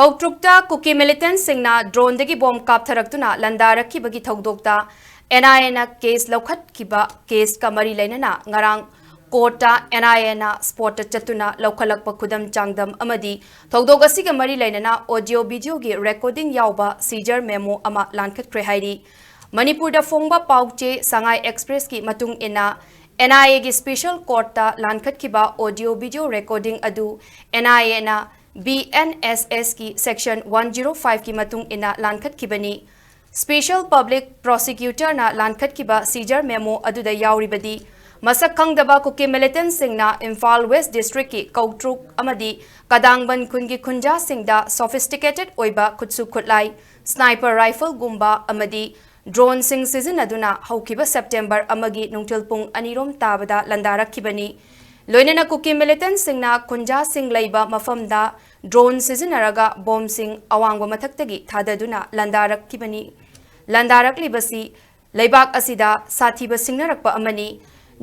Koutruk-ta Kuki militant singna drone dagi bomb kaptharaktuna landarak-khiba gi thoudokka NIA na case Lankhatkhre case ka mari leinana ngarang Koutruk-ta NIA sport chatuna Lankhatkhre Khudam Changdam amadi thoudok asiga mari leinana audio video gi recording yauba seizure memo ama Lankhatkhre hairi Manipur da fongba pauche Sangai Express ki matung ina NIA gi special court ta Lankhatkhre audio video recording adu NIA na BNSS की section 105 की matung ina Lankhatkhre ni special public prosecutor na Lankhatkhre seizure memo aduda yauribadi masak khangdaba kuki militant singna Imphal West district ki Koutruk amadi kadangban khungi khunja singda sophisticated oiba khutsu khutlai sniper rifle gumba amadi drone sing season aduna haukiba September amagi nungtil pung anirom tabada landarak-khiba ni loinana kuki militant singna khunja sing laiba mafamda drone sizinaraga bomb sing awangwa mathaktagi thadaduna landarak-khiba ni landarak-libasi laibak asida sathiba singnarakpa amani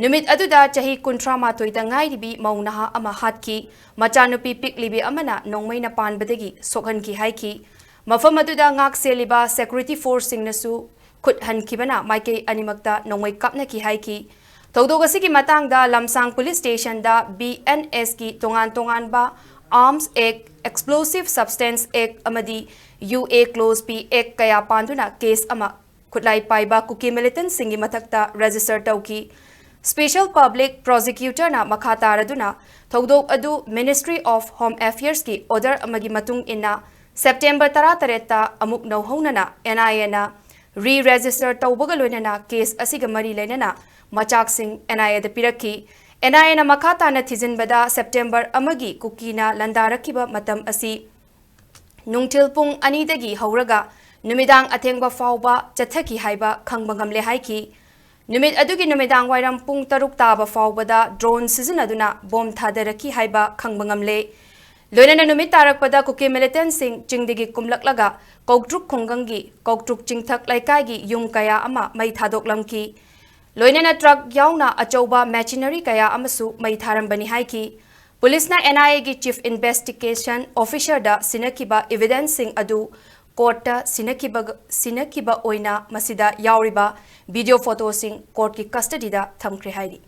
numit aduda chahi kuntrama toida ngairibi maunaha ama hatki machanupi piklibi amana nongmaina panbadagi sokhanki haiki mafam aduda ngak seliba security force singnasu khut hankibana maike animakta nongmai kapnaki haiki thoudok asigi matangda lamsang police station da BNS ki tongan ba Arms Act, Explosive Substance Act amadi UA Clause P Act kaya panduna case ama khutlai paiba kuki militant singi mathakta register tauki Special Public Prosecutor na makhataraduna thoudok adu Ministry of Home Affairs ki order amagi matung ina September 13 ta amuk nauhaunana NIA na re-register taubaga loinana case asiga mari leinana machak sing NIA da piraki NIA na makhata na thizinbada September amagi kukina landarak-khiba matam asi nungtil pung anidagi hauraga numidang athengba fauba chathaki haiba khangba ngamle haiki numit adugi numidang wairam pung 6 taba faubada drone sizinaduna bomb thadaraki haiba khangba ngamle loinana numit tarakpada kuki militant sing chingdigi kumlaklaga Koutruk khongangi Koutruk chingthak laikai gi yung kaya ama mai thadoklamki loinana truck yauna achauba machinery kaya amasu mai tharambani haiki police na NIA gi chief investigation officer da sinakiba evidence sing adu court ta sinakiba oina masida yauriba video photo sing court ki custody da thamkhre hairi